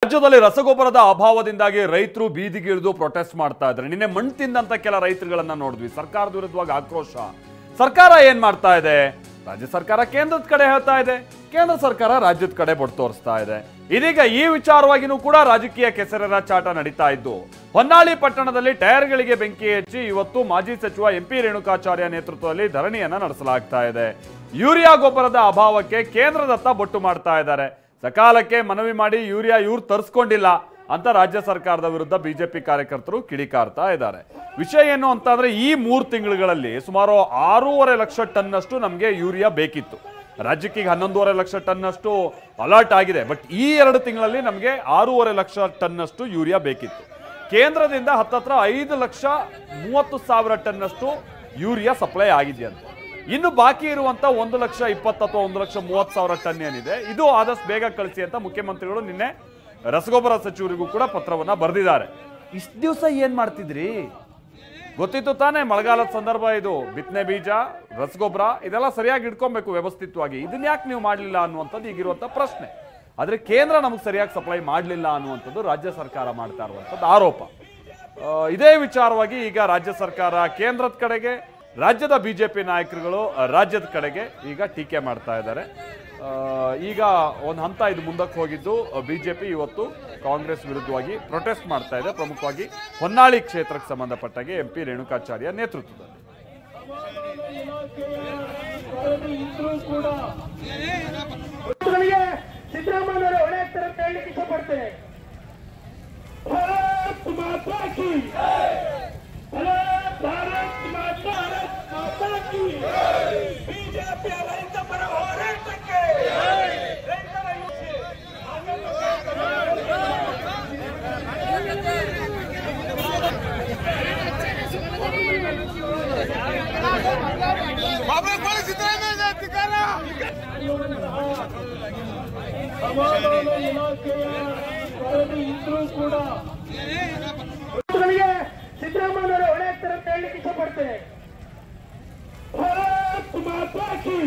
ರಾಜ್ಯದಲ್ಲಿ ರಸಗೊಬ್ಬರದ ಅಭಾವದಿಂದಾಗಿ ರೈತರು ಬೀದಿಗಿಳಿದು ಪ್ರೊಟೆಸ್ಟ್ ಮಾಡ್ತಾ ಇದ್ದಾರೆ. ನಿನ್ನೆ ಮಣ್ಣು ತಿಂದಂತ ಕೆಲ ರೈತರುಗಳನ್ನ ನೋಡಿದ್ವಿ. ಸರ್ಕಾರದ ವಿರುದ್ಧವಾಗಿ ಆಕ್ರೋಶ. ಸರ್ಕಾರ ಏನ್ ಮಾಡ್ತಾ ಇದೆ? ರಾಜ್ಯ ಸರ್ಕಾರ ಕೇಂದ್ರದ ಕಡೆ ಹೇಳ್ತಾ ಇದೆ, ಕೇಂದ್ರ ಸರ್ಕಾರ ರಾಜ್ಯದ ಕಡೆ ಬೊಟ್ಟು ತೋರಿಸ್ತಾ ಇದೆ. ಇದೀಗ ಈ ವಿಚಾರವಾಗಿನೂ ಕೂಡ ರಾಜಕೀಯ ಕೆಸರೆರ ಚಾಟ ನಡೀತಾ ಇದ್ದು, ಹೊನ್ನಾಳಿ ಪಟ್ಟಣದಲ್ಲಿ ಟೈರ್ಗಳಿಗೆ ಬೆಂಕಿ ಹಚ್ಚಿ ಇವತ್ತು ಮಾಜಿ ಸಚಿವ ಎಂಪಿ ರೇಣುಕಾಚಾರ್ಯ ನೇತೃತ್ವದಲ್ಲಿ ಧರಣಿಯನ್ನ ನಡೆಸಲಾಗ್ತಾ ಇದೆ. ಯೂರಿಯಾ ಗೊಬ್ಬರದ ಅಭಾವಕ್ಕೆ ಕೇಂದ್ರದತ್ತ ಬೊಟ್ಟು ಮಾಡ್ತಾ ಇದ್ದಾರೆ. ಸಕಾಲಕ್ಕೆ ಮನವಿ ಮಾಡಿ ಯೂರಿಯಾ ಇವ್ರು ತರಿಸ್ಕೊಂಡಿಲ್ಲ ಅಂತ ರಾಜ್ಯ ಸರ್ಕಾರದ ವಿರುದ್ಧ ಬಿಜೆಪಿ ಕಾರ್ಯಕರ್ತರು ಕಿಡಿಕಾರ್ತಾ ಇದ್ದಾರೆ. ವಿಷಯ ಏನು ಅಂತಂದ್ರೆ, ಈ 3 ತಿಂಗಳುಗಳಲ್ಲಿ ಸುಮಾರು 6.5 ಲಕ್ಷ ಟನ್ನಷ್ಟು ನಮಗೆ ಯೂರಿಯಾ ಬೇಕಿತ್ತು. ರಾಜ್ಯಕ್ಕೆ 11.5 ಲಕ್ಷ ಟನ್ನಷ್ಟು ಅಲರ್ಟ್ ಆಗಿದೆ. ಬಟ್ ಈ 2 ತಿಂಗಳಲ್ಲಿ ನಮಗೆ 6.5 ಲಕ್ಷ ಟನ್ನಷ್ಟು ಯೂರಿಯಾ ಬೇಕಿತ್ತು. ಕೇಂದ್ರದಿಂದ ಹತ್ತತ್ರ 5,30,000 ಟನ್ನಷ್ಟು ಯೂರಿಯಾ ಸಪ್ಲೈ ಆಗಿದೆಯಂತೆ. ಇನ್ನು ಬಾಕಿ ಇರುವಂತ 1,20,000 ಅಥವಾ 1,30,000 ಟನ್ ಏನಿದೆ, ಇದು ಆದಷ್ಟು ಬೇಗ ಕಳಿಸಿ ಅಂತ ಮುಖ್ಯಮಂತ್ರಿಗಳು ನಿನ್ನೆ ರಸಗೊಬ್ಬರ ಸಚಿವರಿಗೂ ಕೂಡ ಪತ್ರವನ್ನ ಬರೆದಿದ್ದಾರೆ. ಇಷ್ಟು ದಿವಸ ಏನ್ ಮಾಡ್ತಿದ್ರಿ? ಗೊತ್ತಿತ್ತು ತಾನೇ, ಮಳೆಗಾಲದ ಸಂದರ್ಭ ಇದು. ಬಿತ್ತನೆ ಬೀಜ, ರಸಗೊಬ್ಬರ ಇದೆಲ್ಲ ಸರಿಯಾಗಿ ಇಟ್ಕೊಬೇಕು ವ್ಯವಸ್ಥಿತವಾಗಿ. ಇದನ್ನ ಯಾಕೆ ನೀವು ಮಾಡಲಿಲ್ಲ ಅನ್ನುವಂಥದ್ದು ಈಗಿರುವಂತ ಪ್ರಶ್ನೆ. ಆದ್ರೆ ಕೇಂದ್ರ ನಮಗೆ ಸರಿಯಾಗಿ ಸಪ್ಲೈ ಮಾಡಲಿಲ್ಲ ಅನ್ನುವಂಥದ್ದು ರಾಜ್ಯ ಸರ್ಕಾರ ಮಾಡ್ತಾ ಇರುವಂಥದ್ದು ಆರೋಪ. ಇದೇ ವಿಚಾರವಾಗಿ ಈಗ ರಾಜ್ಯ ಸರ್ಕಾರ ಕೇಂದ್ರದ ಕಡೆಗೆ, ರಾಜ್ಯದ ಬಿಜೆಪಿ ನಾಯಕರುಗಳು ರಾಜ್ಯದ ಕಡೆಗೆ ಈಗ ಟೀಕೆ ಮಾಡ್ತಾ ಇದ್ದಾರೆ. ಈಗ ಒಂದು ಹಂತ ಇದು ಮುಂದಕ್ಕೆ ಹೋಗಿದ್ದು, ಬಿಜೆಪಿ ಇವತ್ತು ಕಾಂಗ್ರೆಸ್ ವಿರುದ್ಧವಾಗಿ ಪ್ರೊಟೆಸ್ಟ್ ಮಾಡ್ತಾ ಇದೆ. ಪ್ರಮುಖವಾಗಿ ಹೊನ್ನಾಳಿ ಕ್ಷೇತ್ರಕ್ಕೆ ಸಂಬಂಧಪಟ್ಟಾಗೆ ಎಂಪಿ ರೇಣುಕಾಚಾರ್ಯ ನೇತೃತ್ವದಲ್ಲಿ. ಸಮಾಧಾನ ಇಲಾಖೆಯ ವರದಿ ಇದ್ರೂ ಕೂಡ ಸಿದ್ದರಾಮಯ್ಯ ಹೊಣೆ ಆಗ್ತಾರೆ ಅಂತ ಹೇಳಲಿಕ್ಕೆ ಇಷ್ಟಪಡ್ತೇನೆ. ಭಾರತ್ ಮಾತಾ ಕಿ